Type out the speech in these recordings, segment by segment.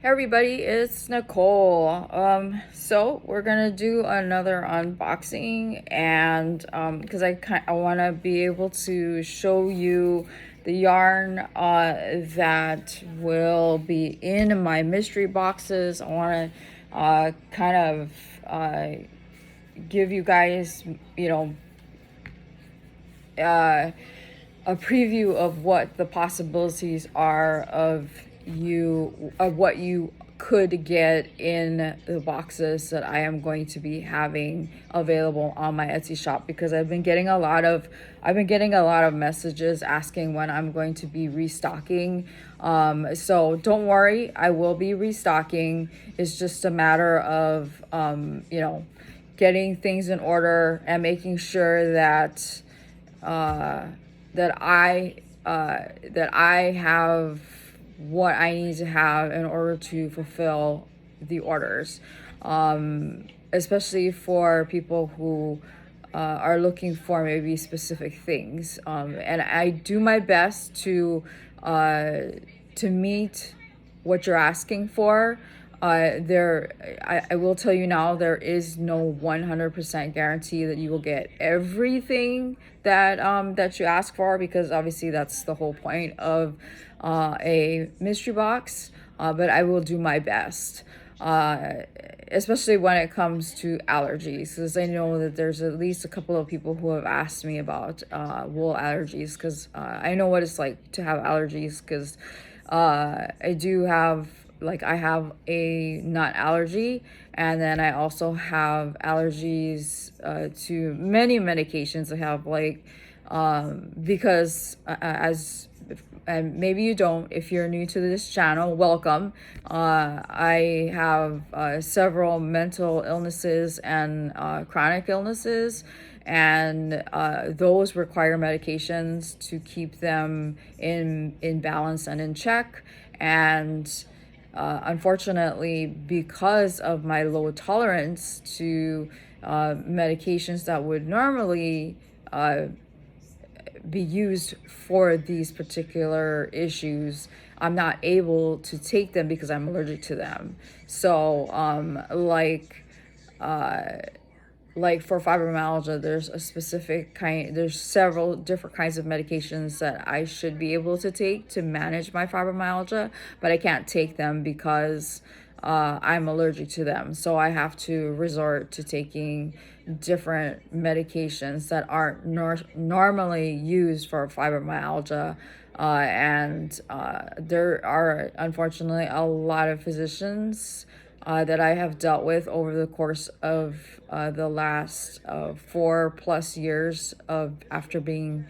Hey everybody, it's Nicole. So we're gonna do another unboxing, and because I want to be able to show you the yarn that will be in my mystery boxes. I want to kind of give you guys, uh, a preview of what the possibilities are of what you could get in the boxes that I am going to be having available on my Etsy shop, because I've been getting a lot of messages asking when I'm going to be restocking. So don't worry, I will be restocking. It's just a matter of getting things in order and making sure that that I have what I need to have in order to fulfill the orders, especially for people who are looking for maybe specific things. And I do my best to meet what you're asking for. I will tell you now, there is no 100% guarantee that you will get everything that you ask for, because obviously that's the whole point of a mystery box. But I will do my best, especially when it comes to allergies, because I know that there's at least a couple of people who have asked me about wool allergies, because I know what it's like to have allergies, because I do have, like, I have a nut allergy, and then I also have allergies to many medications. I have, like, because and maybe you don't, if you're new to this channel, welcome. I have several mental illnesses and chronic illnesses, and those require medications to keep them in balance and in check. And unfortunately, because of my low tolerance to medications that would normally be used for these particular issues, I'm not able to take them because I'm allergic to them. So like for fibromyalgia, there's a specific kind, there's several different kinds of medications that I should be able to take to manage my fibromyalgia, but I can't take them because I'm allergic to them. So I have to resort to taking different medications that aren't normally used for fibromyalgia. And there are, unfortunately, a lot of physicians that I have dealt with over the course of the last 4+ years of after being,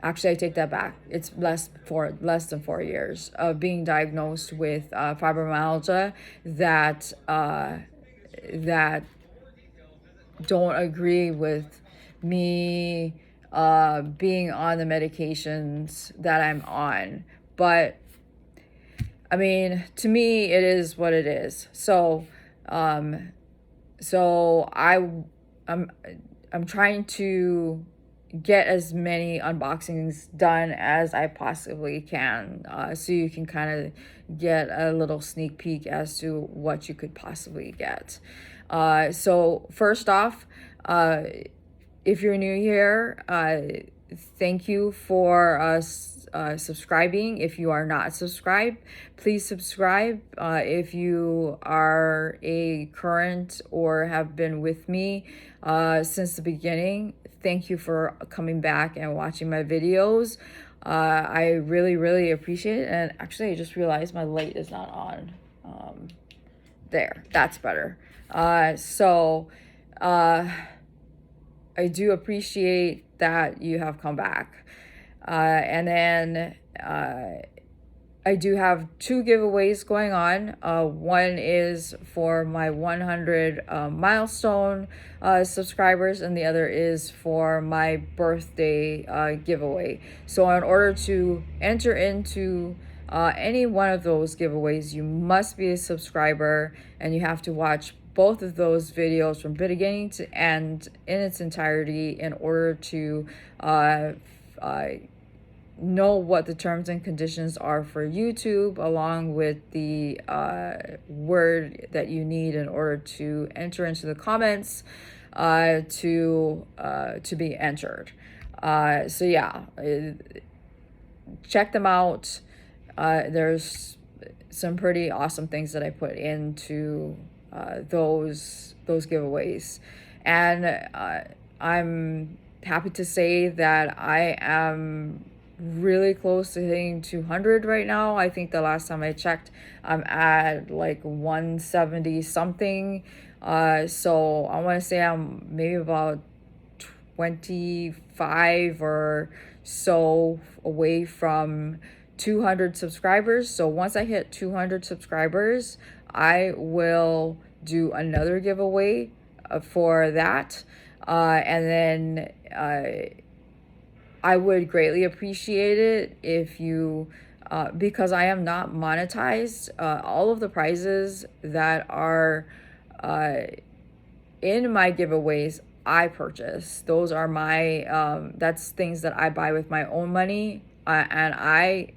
actually I take that back, it's less than 4 years of being diagnosed with fibromyalgia, that that don't agree with me being on the medications that I'm on. But I mean, to me, it is what it is. So, so I'm trying to get as many unboxings done as I possibly can, so you can kind of get a little sneak peek as to what you could possibly get. So first off, if you're new here, thank you for subscribing. If you are not subscribed, please subscribe. If you are a current or have been with me since the beginning, thank you for coming back and watching my videos. I really appreciate it. And actually, I just realized my light is not on. There, that's better. I do appreciate that you have come back. And then I do have 2 giveaways going on. One is for my 100 milestone subscribers, and the other is for my birthday giveaway. So in order to enter into any one of those giveaways, you must be a subscriber, and you have to watch both of those videos from beginning to end in its entirety in order to know what the terms and conditions are for YouTube, along with the word that you need in order to enter into the comments to be entered. So yeah, check them out. There's some pretty awesome things that I put into those giveaways, and I'm happy to say that I am really close to hitting 200 right now. I think the last time I checked, I'm at like 170 something. So I want to say I'm maybe about 25 or so away from 200 subscribers. So once I hit 200 subscribers, I will do another giveaway for that. And then I would greatly appreciate it if you, because I am not monetized, all of the prizes that are in my giveaways, I purchase. Those are my, that's things that I buy with my own money. And I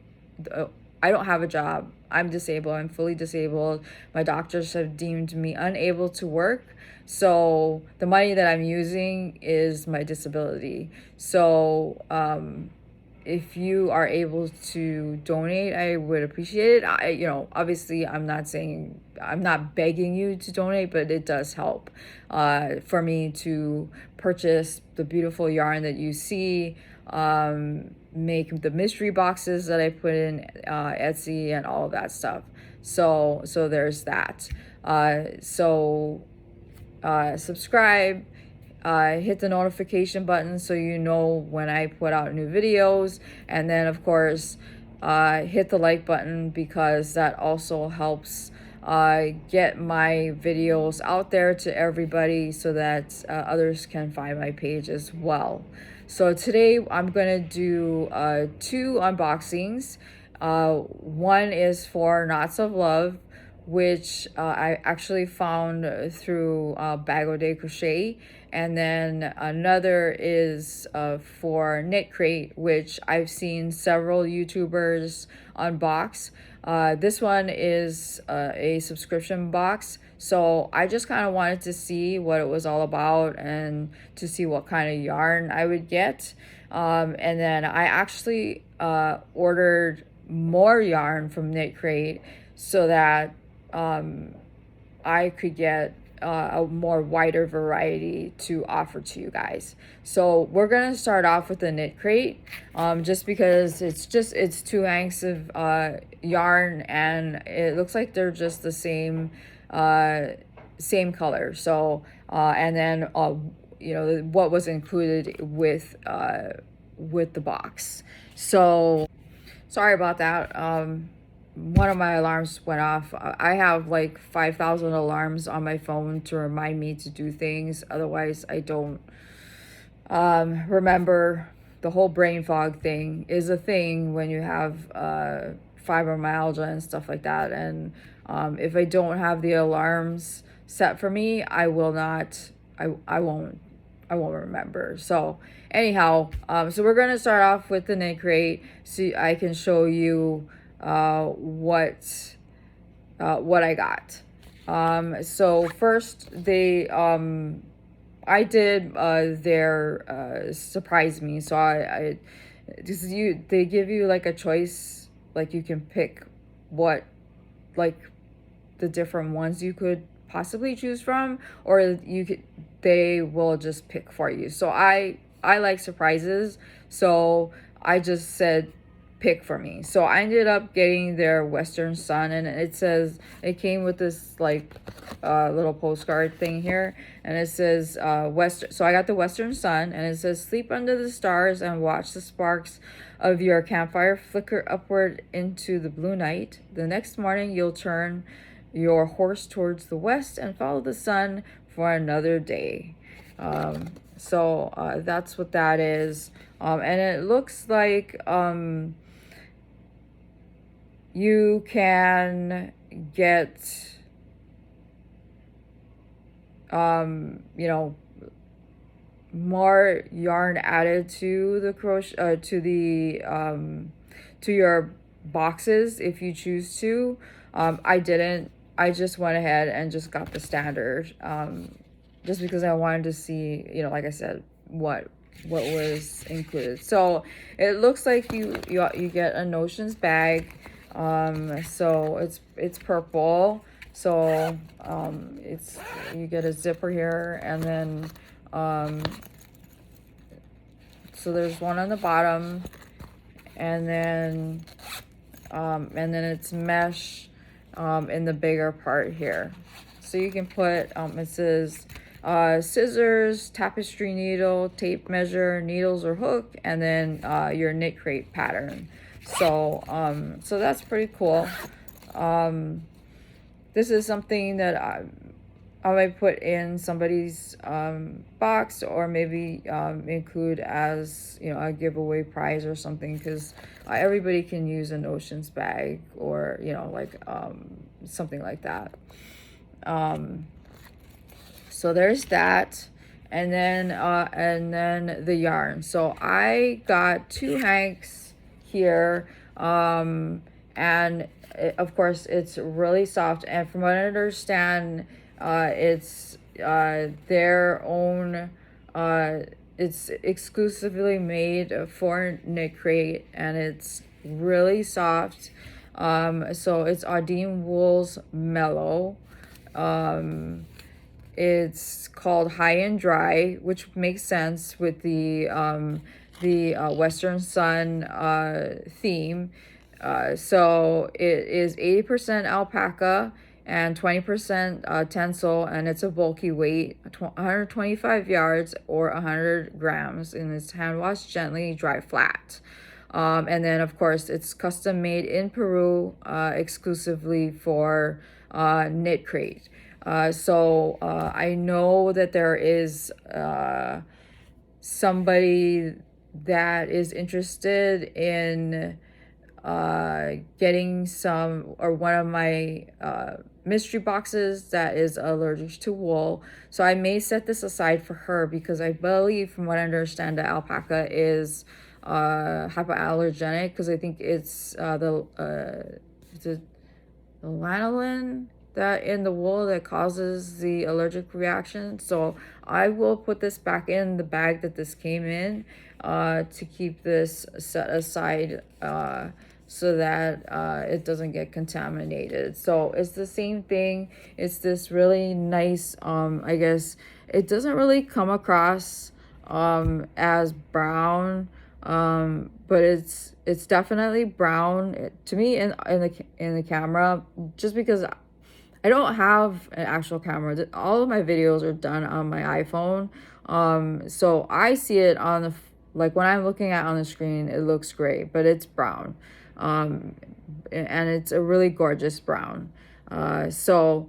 don't have a job. I'm disabled. I'm fully disabled. My doctors have deemed me unable to work. So the money that I'm using is my disability. So if you are able to donate, I would appreciate it. Obviously I'm not begging you to donate, but it does help for me to purchase the beautiful yarn that you see, make the mystery boxes that I put in Etsy and all of that stuff. So there's that. Subscribe, hit the notification button so you know when I put out new videos, and then of course hit the like button, because that also helps get my videos out there to everybody so that others can find my page as well. So today I'm gonna do 2 unboxings. One is for Knots of Love, which I actually found through Bago de Crochet, and then another is for Knit Crate, which I've seen several YouTubers unbox. This one is a subscription box, so I just kind of wanted to see what it was all about and to see what kind of yarn I would get. And then I actually ordered more yarn from Knit Crate so that I could get a more wider variety to offer to you guys. So we're gonna start off with the Knit Crate, just because it's 2 hanks of yarn, and it looks like they're just the same color. So and then what was included with the box. So sorry about that. One of my alarms went off. I have like 5,000 alarms on my phone to remind me to do things. Otherwise, I don't remember. The whole brain fog thing is a thing when you have fibromyalgia and stuff like that. And if I don't have the alarms set for me, I will not. I won't remember. So anyhow, so we're gonna start off with the Knit Crate, so I can show you what I got. So first I did their surprise me. So they give you like a choice, like you can pick what, like the different ones you could possibly choose from, or they will just pick for you. So I like surprises, so I just said pick for me. So I ended up getting their Western Sun, and it came with this like little postcard thing here, and it says so I got the Western Sun, and it says, sleep under the stars and watch the sparks of your campfire flicker upward into the blue night. The next morning you'll turn your horse towards the west and follow the sun for another day. So that's what that is. And it looks like you can get more yarn added to the crochet to your boxes if you choose to. I didn't. I just went ahead and just got the standard, just because I wanted to see, like I said, what was included. So it looks like you get a notions bag. So it's purple. So it's you get a zipper here, and then so there's one on the bottom, and then it's mesh in the bigger part here. So you can put it says scissors, tapestry needle, tape measure, needles or hook, and then your knit crate pattern. So so that's pretty cool. This is something that I might put in somebody's box, or maybe include as a giveaway prize or something, because everybody can use a notions bag, or like something like that. So there's that, and then the yarn. So I got 2 hanks here, and of course it's really soft, and from what I understand, it's their own, it's exclusively made for knit crate, and it's really soft. So it's Audine Wool's Mellow. It's called High and Dry, which makes sense with the Western Sun theme. So it is 80% alpaca and 20% tencel, and it's a bulky weight, 125 yards or 100 grams, and it's hand washed gently, dry flat. And then of course it's custom made in Peru, exclusively for knit crate. So I know that there is somebody that is interested in getting some, or one of my mystery boxes that is allergic to wool. So I may set this aside for her, because I believe, from what I understand, that alpaca is hypoallergenic, because I think it's the lanolin that in the wool that causes the allergic reaction. So I will put this back in the bag that this came in, to keep this set aside, so that it doesn't get contaminated. So it's the same thing. It's this really nice, I guess it doesn't really come across as brown, but it's definitely brown to me in the camera, just because I don't have an actual camera. All of my videos are done on my iPhone. So I see it on the, like when I'm looking at on the screen, it looks great, but it's brown. And it's a really gorgeous brown. It's a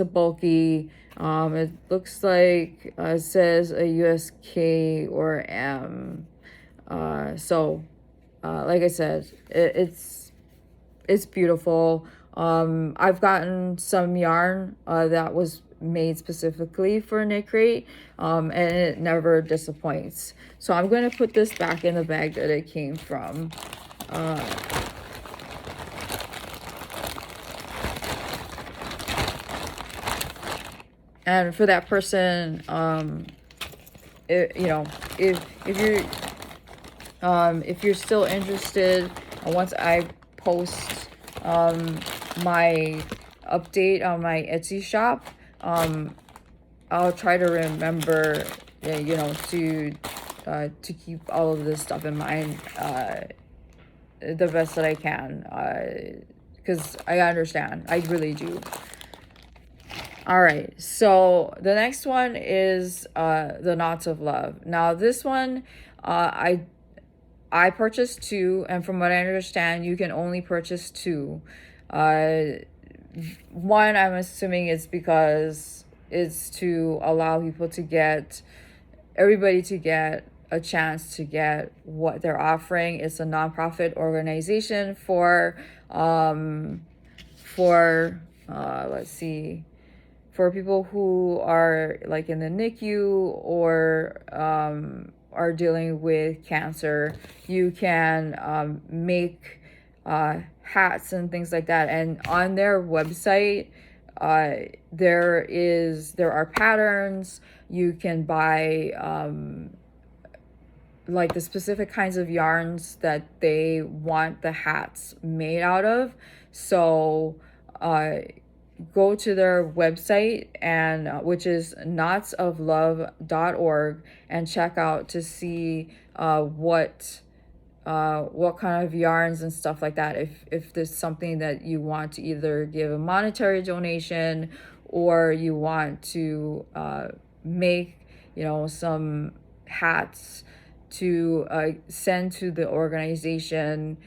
bulky, it looks like it says a USK or M. Like I said, it's beautiful. I've gotten some yarn that was made specifically for knit crate, and it never disappoints. So I'm going to put this back in the bag that it came from. And for that person, if you're still interested, once I post my update on my Etsy shop, I'll try to remember, to keep all of this stuff in mind, the best that I can, because I understand, I really do. All right, so the next one is the Knots of Love. Now this one, I purchased 2, and from what I understand, you can only purchase 2. One, I'm assuming it's because it's to allow people to get, everybody to get a chance to get what they're offering. It's a nonprofit organization for for people who are like in the NICU or are dealing with cancer, you can make hats and things like that. And on their website, there are patterns. You can buy like the specific kinds of yarns that they want the hats made out of. So go to their website, and which is knotsoflove.org, and check out to see what kind of yarns and stuff like that. If there's something that you want to either give a monetary donation, or you want to make, some hats to send to the organization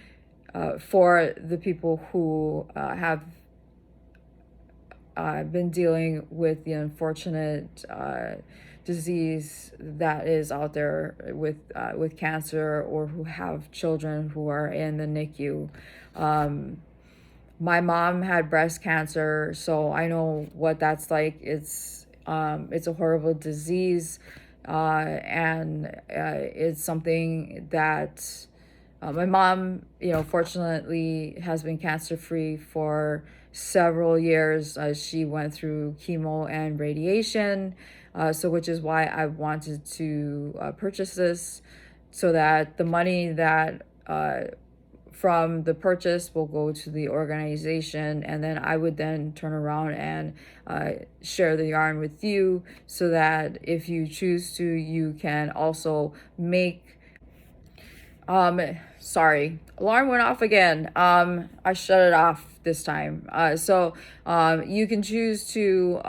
for the people who have been dealing with the unfortunate disease that is out there with cancer, or who have children who are in the NICU. My mom had breast cancer, so I know what that's like. It's a horrible disease, and it's something that my mom, fortunately has been cancer free for several years. She went through chemo and radiation, so which is why I wanted to purchase this, so that the money that from the purchase will go to the organization, and then I would then turn around and share the yarn with you, so that if you choose to, you can also make sorry, alarm went off again. I shut it off this time. So you can choose to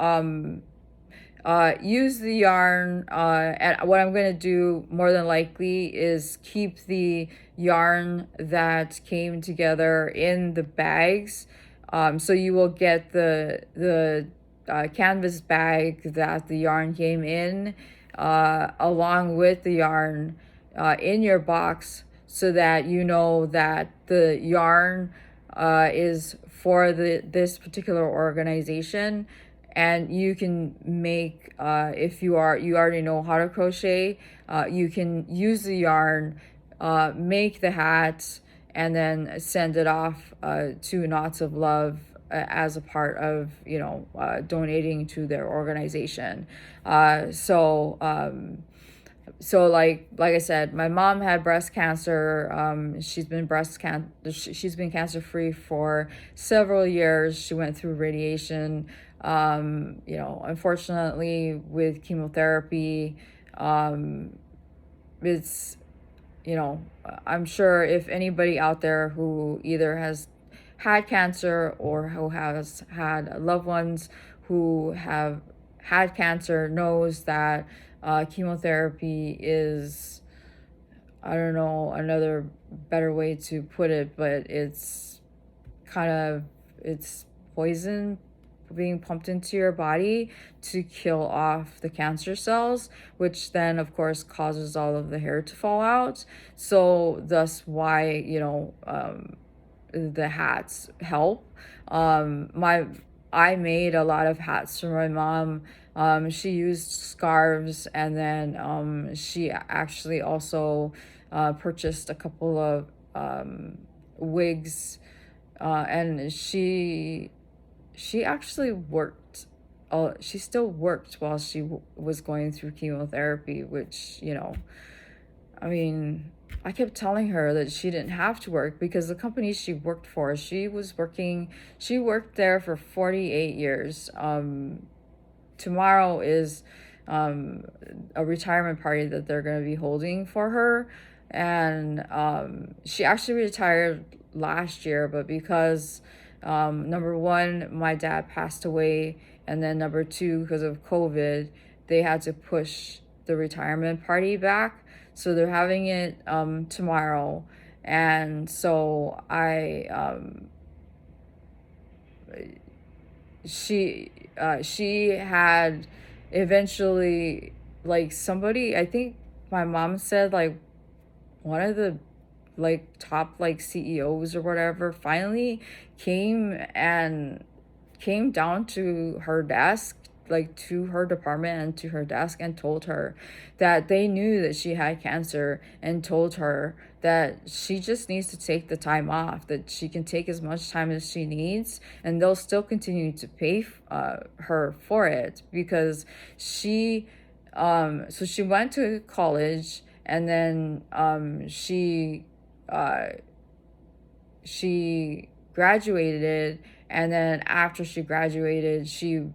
use the yarn, and what I'm going to do more than likely is keep the yarn that came together in the bags. So you will get the canvas bag that the yarn came in, along with the yarn in your box, so that you know that the yarn is for this particular organization. And you can make, if you already know how to crochet, you can use the yarn, make the hat, and then send it off to Knots of Love as a part of donating to their organization. So like I said, my mom had breast cancer. She's been cancer free for several years. She went through radiation. Unfortunately, with chemotherapy, it's, I'm sure if anybody out there who either has had cancer, or who has had loved ones who have had cancer, knows that chemotherapy is, I don't know another better way to put it, but it's poison being pumped into your body to kill off the cancer cells, which then of course causes all of the hair to fall out. So thus why, the hats help. I made a lot of hats for my mom. She used scarves, and then she actually also purchased a couple of wigs, and she actually worked. She still worked while she was going through chemotherapy, which, I mean, I kept telling her that she didn't have to work, because the company she worked for, she worked there for 48 years. Tomorrow is a retirement party that they're going to be holding for her. And she actually retired last year, but because number one, my dad passed away, and then number two, because of COVID, they had to push the retirement party back. So they're having it tomorrow. And so she had eventually, like, somebody, I think my mom said, like, one of the like top like CEOs or whatever finally came down to her desk like to her department and to her desk and told her that they knew that she had cancer, and told her that she just needs to take the time off, that she can take as much time as she needs, and they'll still continue to pay her for it, because she so she went to college, and then she graduated, and then after she graduated, she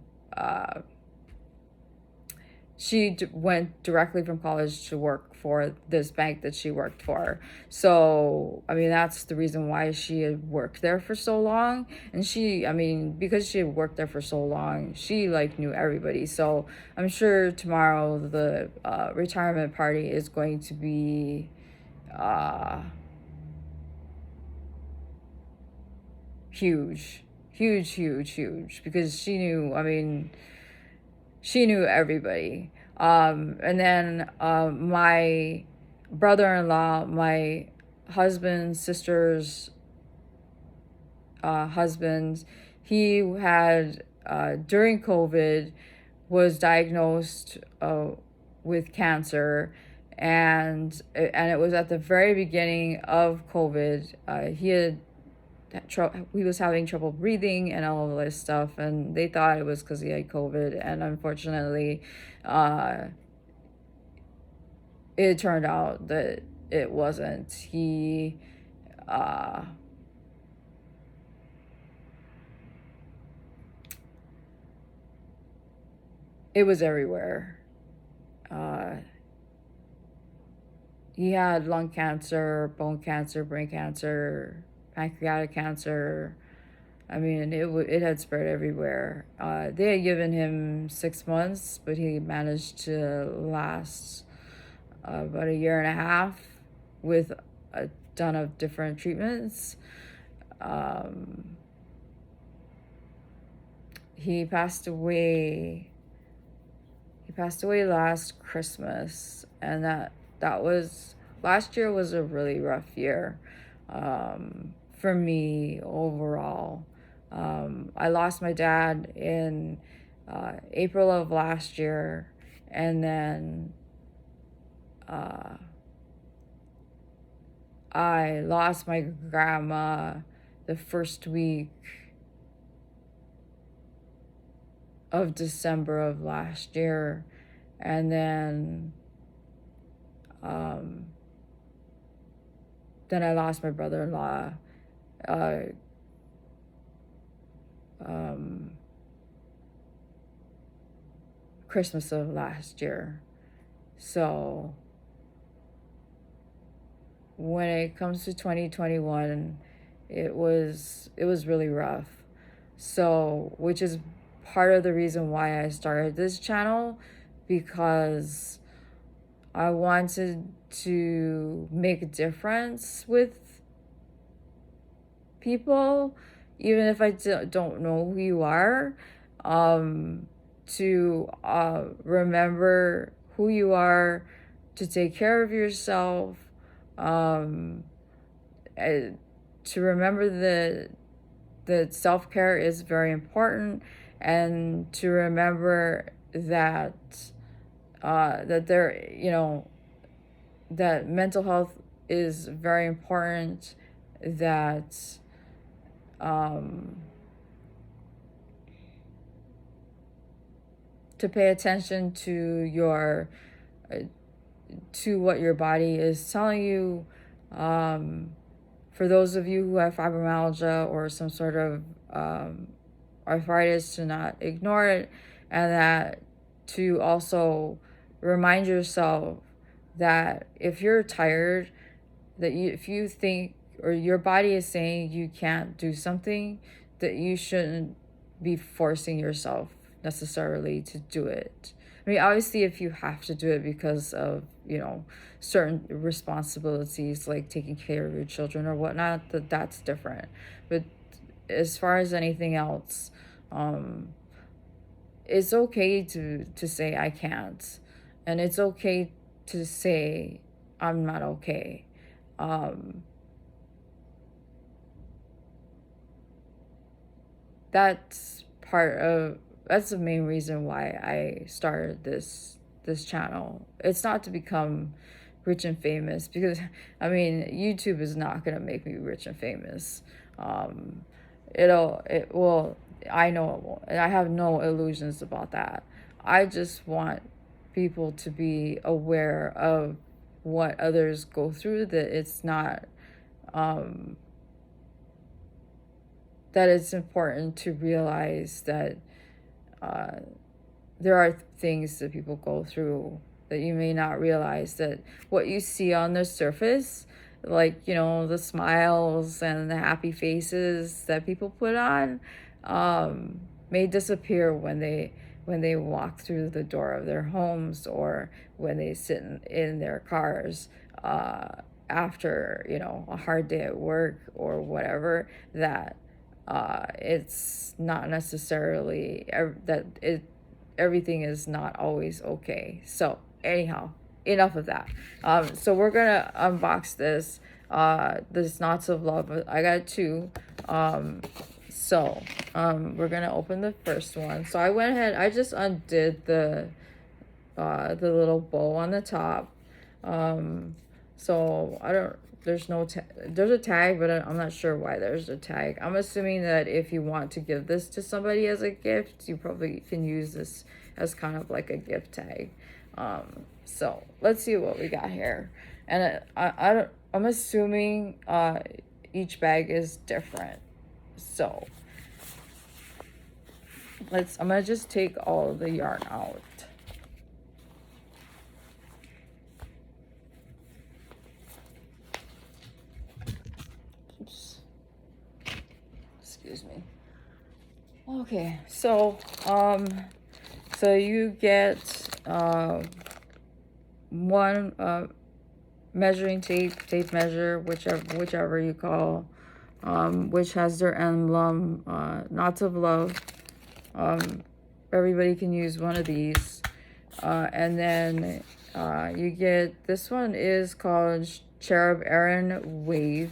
went directly from college to work for this bank that she worked for. So, I mean, that's the reason why she had worked there for so long. And I mean, because she had worked there for so long, she like knew everybody. So I'm sure tomorrow the retirement party is going to be huge, huge, huge, huge, because she knew, I mean, she knew everybody. And then my brother-in-law, my husband's sister's husband, he had during COVID was diagnosed with cancer, and it was at the very beginning of COVID. He was having trouble breathing and all of this stuff, and they thought it was because he had COVID, and unfortunately it turned out that it wasn't. It was everywhere. He had lung cancer, bone cancer, brain cancer, pancreatic cancer. I mean, it had spread everywhere. They had given him 6 months, but he managed to last about a year and a half with a ton of different treatments. He passed away. He passed away last Christmas, and that was last year was a really rough year for me overall. I lost my dad in April of last year, and then I lost my grandma the first week of December of last year, and then I lost my brother-in-law Christmas of last year. So when it comes to 2021, it was really rough. So, which is part of the reason why I started this channel, because I wanted to make a difference with people, even if I don't know who you are, to remember who you are, to take care of yourself, to remember that self-care is very important, and to remember that there, that mental health is very important, that to pay attention to what your body is telling you. For those of you who have fibromyalgia or some sort of arthritis, to not ignore it, and that to also remind yourself that if you're tired, if you think, or your body is saying you can't do something, that you shouldn't be forcing yourself necessarily to do it. I mean, obviously, if you have to do it because of, certain responsibilities like taking care of your children or whatnot, that's different. But as far as anything else, it's okay to say I can't, and it's okay to say I'm not okay. That's part of that's the main reason why I started this channel. It's not to become rich and famous, because I mean, YouTube is not gonna make me rich and famous. It will, I know it won't, and I have no illusions about that. I just want people to be aware of what others go through, that it's not, that it's important to realize that there are things that people go through that you may not realize, that what you see on the surface, like, you know, the smiles and the happy faces that people put on, may disappear when they walk through the door of their homes, or when they sit in their cars, after, you know, a hard day at work or whatever. That it's not necessarily that everything is not always okay. So anyhow, enough of that. So we're gonna unbox this Knots of Love. I got two. We're gonna open the first one. So I went ahead, I just undid the little bow on the top. So I don't, there's no there's a tag, but I'm not sure why there's a tag. I'm assuming that if you want to give this to somebody as a gift, you probably can use this as kind of like a gift tag. So let's see what we got here. And I'm assuming each bag is different. So I'm gonna just take all the yarn out. Oops. Excuse me. Okay, so you get one measuring tape measure, whichever you call, which has their emblem, Knots of Love. Everybody can use one of these. And then you get, this one is called Cherub Aran Wave,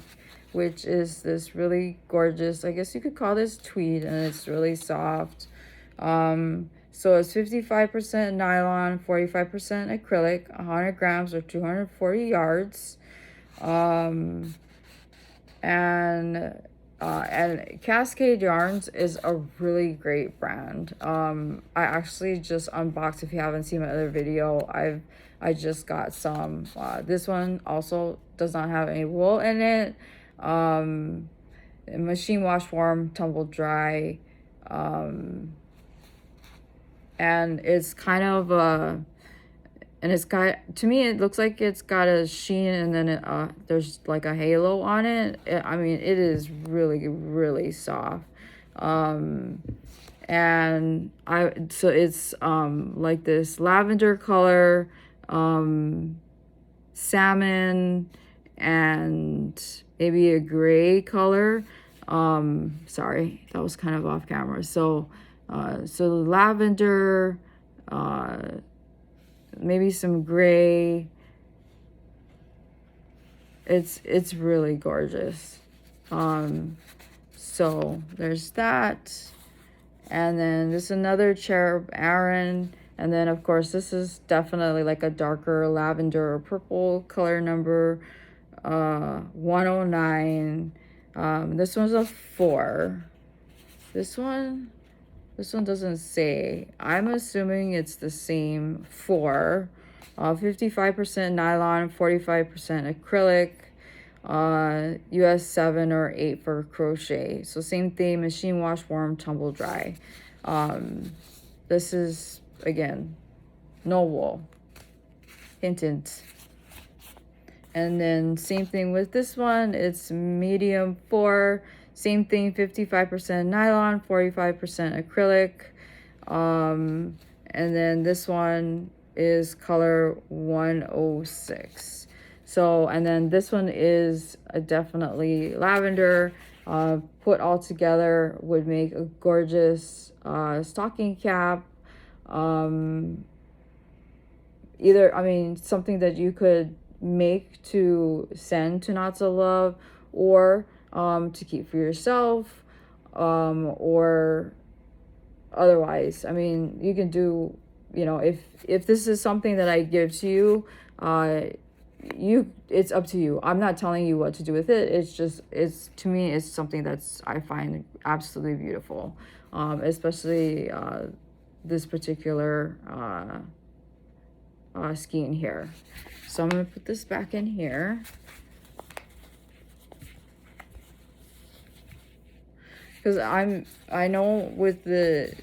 which is this really gorgeous, I guess you could call this tweed, and it's really soft. So it's 55% nylon, 45% acrylic, 100 grams or 240 yards. And Cascade Yarns is a really great brand. I actually just unboxed, if you haven't seen my other video, I just got some. This one also does not have any wool in it. Machine wash, warm, tumble dry. And it's kind of and it's got, to me it looks like it's got a sheen, and then there's like a halo on it. I mean, it is really soft. And so it's like this lavender color, salmon, and maybe a gray color. Sorry, that was kind of off camera. So so lavender, maybe some gray. It's really gorgeous. So there's that. And then there's another Cherub Aran. And then of course this is definitely like a darker lavender or purple color, number 109. This one's a 4. This one doesn't say. I'm assuming it's the same 4. 55% nylon, 45% acrylic, US 7 or 8 for crochet. So same thing, machine wash, warm, tumble dry. This is, again, no wool. Hint, hint. And then same thing with this one, it's medium 4. Same thing, 55% nylon, 45% acrylic. And then this one is color 106. So, and then this one is definitely lavender. Put all together would make a gorgeous stocking cap. Either, I mean, something that you could make to send to Knots of Love, or to keep for yourself, or otherwise, I mean, you can do, you know, if this is something that I give to you, it's up to you. I'm not telling you what to do with it. It's just, it's, to me, it's something that's, I find absolutely beautiful. Especially this particular skein here. So I'm gonna put this back in here. Because I know with the,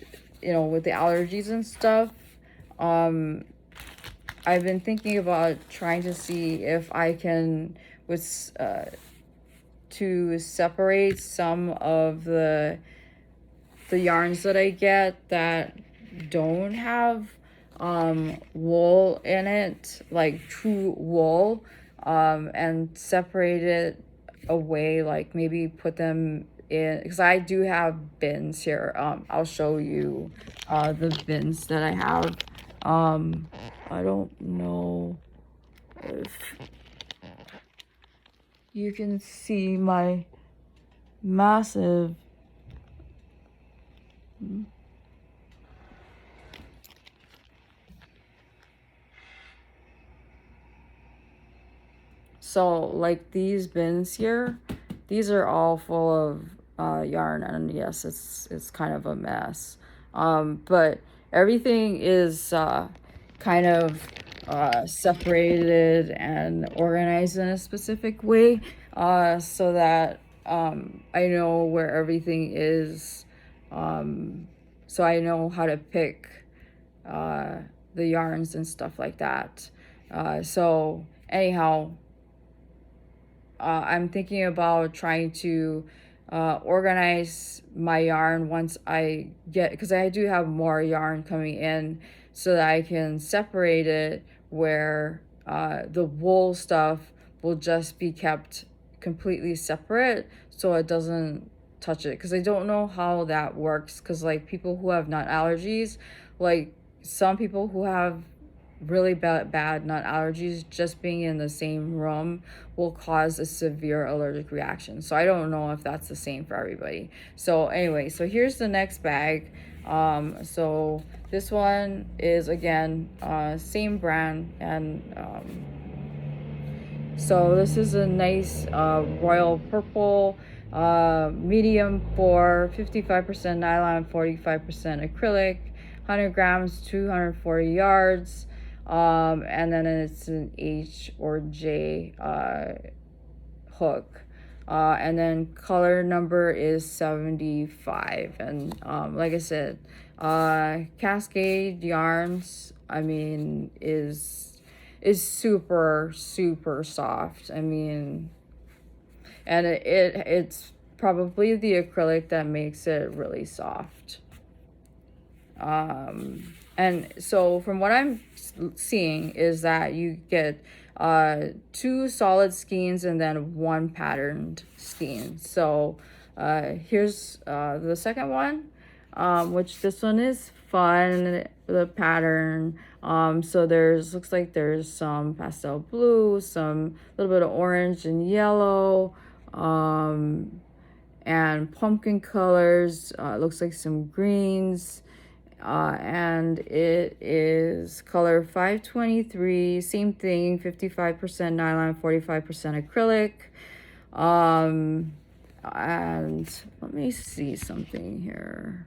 you know, with the allergies and stuff, I've been thinking about trying to see if I can, with to separate some of the yarns that I get that don't have wool in it, like true wool, and separate it away, like maybe put them in, because I do have bins here. I'll show you the bins that I have. I don't know if you can see my massive so like these bins here, these are all full of yarn, and yes, it's kind of a mess, but everything is kind of separated and organized in a specific way, so that I know where everything is, so I know how to pick the yarns and stuff like that. So anyhow, I'm thinking about trying to organize my yarn once I get, because I do have more yarn coming in, so that I can separate it where the wool stuff will just be kept completely separate so it doesn't touch it. Because I don't know how that works, because like people who have nut allergies, like some people who have really bad nut allergies, just being in the same room will cause a severe allergic reaction. So I don't know if that's the same for everybody. So anyway, so here's the next bag. So this one is again same brand, and so this is a nice royal purple, medium for 55% nylon, 45% acrylic, 100 grams, 240 yards. And then it's an H or J hook. And then color number is 75. And like I said, Cascade yarns, I mean, is super soft. I mean, and it's probably the acrylic that makes it really soft. And so from what I'm seeing is that you get 2 solid skeins and then 1 patterned skein. So here's the second one, which this one is fun, the pattern. So there's, looks like there's some pastel blue, some little bit of orange and yellow, and pumpkin colors. It looks like some greens. And it is color 523, same thing, 55% nylon, 45% acrylic. And let me see something here.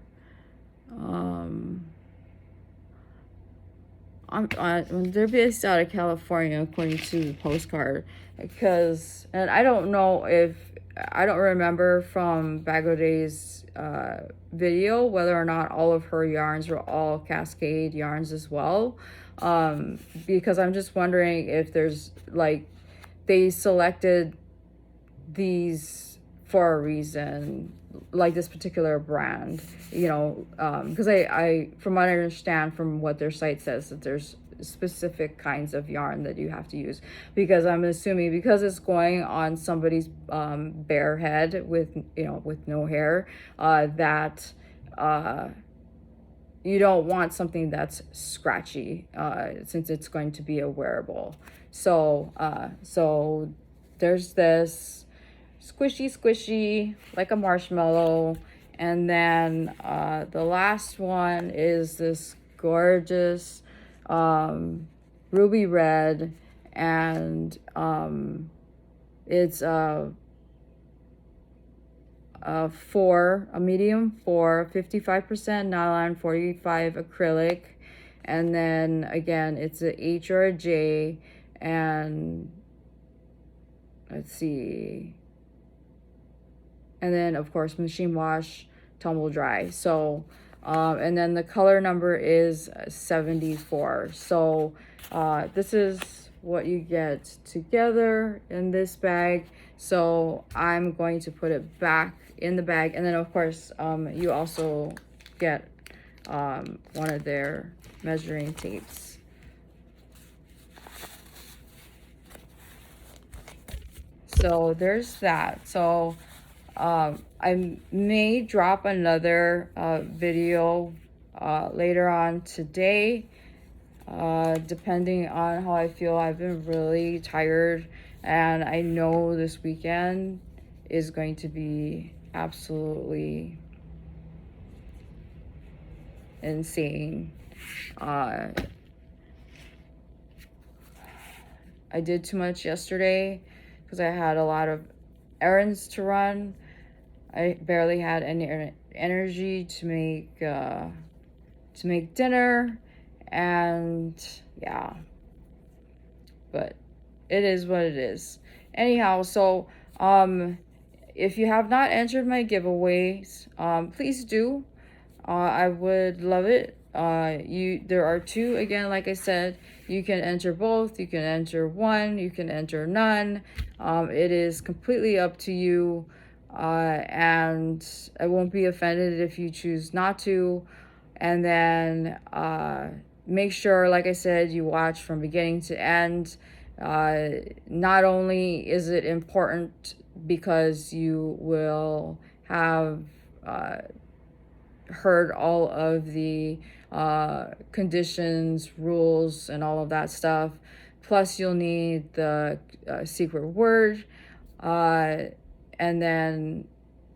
They're based out of California, according to the postcard, because, and I don't know if, I don't remember from Bagoday's video whether or not all of her yarns were all Cascade yarns as well, because I'm just wondering if there's, like, they selected these for a reason, like this particular brand, you know, because I from what I understand from what their site says, that there's specific kinds of yarn that you have to use, because I'm assuming because it's going on somebody's bare head with, you know, with no hair, that you don't want something that's scratchy, since it's going to be a wearable. So so there's this squishy like a marshmallow, And then the last one is this gorgeous ruby red, and it's a medium 4, 55% nylon, 45 acrylic. And then again, it's a H or a J, and let's see. And then of course machine wash, tumble dry. So and then the color number is 74. So this is what you get together in this bag. So I'm going to put it back in the bag, and then of course you also get one of their measuring tapes. So there's that. So I may drop another video later on today, depending on how I feel. I've been really tired, and I know this weekend is going to be absolutely insane. I did too much yesterday because I had a lot of errands to run. I barely had any energy to make dinner, and yeah, but it is what it is. Anyhow, so if you have not entered my giveaways, please do. I would love it. There are two, again, like I said. You can enter both, you can enter one, you can enter none. It is completely up to you, and I won't be offended if you choose not to. And then make sure, like I said, you watch from beginning to end. Not only is it important because you will have heard all of the conditions, rules, and all of that stuff. Plus, you'll need the secret word, and then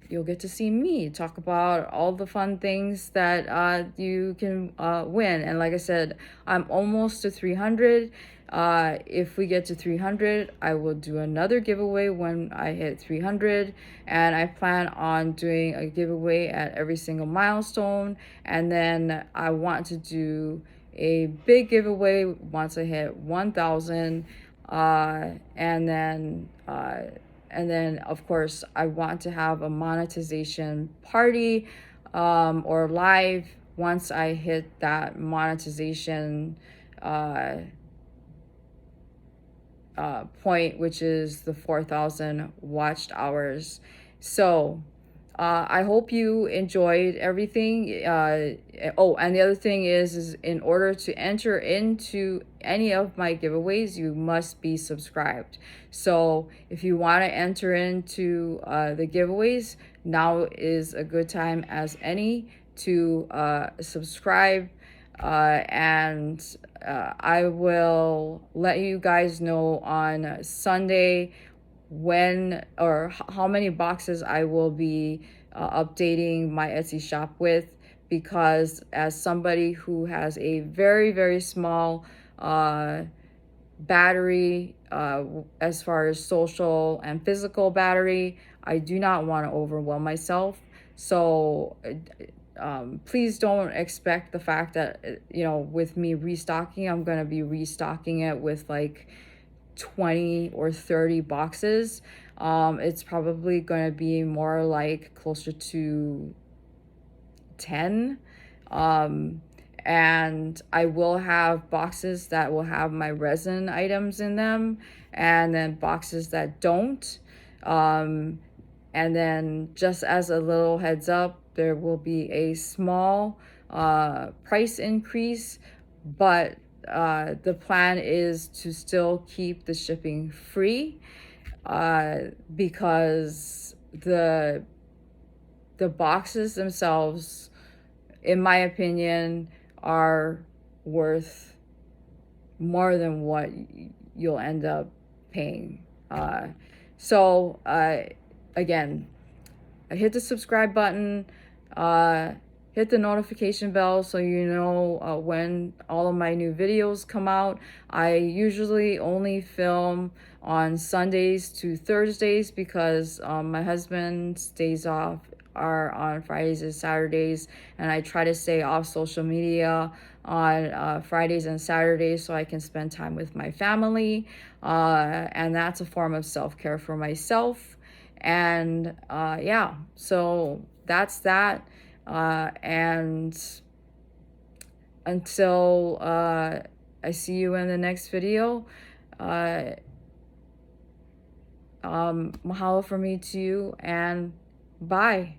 you'll get to see me talk about all the fun things that you can win. And like I said, I'm almost to 300. If we get to 300, I will do another giveaway when I hit 300, and I plan on doing a giveaway at every single milestone. And then I want to do a big giveaway once I hit 1,000, and then of course I want to have a monetization party or live once I hit that monetization point, which is the 4,000 watched hours. So I hope you enjoyed everything. Oh, and the other thing is in order to enter into any of my giveaways, you must be subscribed. So if you want to enter into the giveaways, now is a good time as any to subscribe, and I will let you guys know on Sunday when or how many boxes I will be updating my Etsy shop with, because as somebody who has a very, very small battery, as far as social and physical battery, I do not want to overwhelm myself. So please don't expect the fact that, with me restocking, I'm going to be restocking it with like 20 or 30 boxes. It's probably going to be more like closer to 10. And I will have boxes that will have my resin items in them, and then boxes that don't. And then just as a little heads up, there will be a small price increase, but the plan is to still keep the shipping free, because the boxes themselves, in my opinion, are worth more than what you'll end up paying. So again, hit the subscribe button, hit the notification bell so you know when all of my new videos come out. I usually only film on Sundays to Thursdays because my husband's days off are on Fridays and Saturdays, and I try to stay off social media on Fridays and Saturdays so I can spend time with my family, and that's a form of self-care for myself. And yeah, so that's that. And until I see you in the next video, mahalo from me to you, and bye.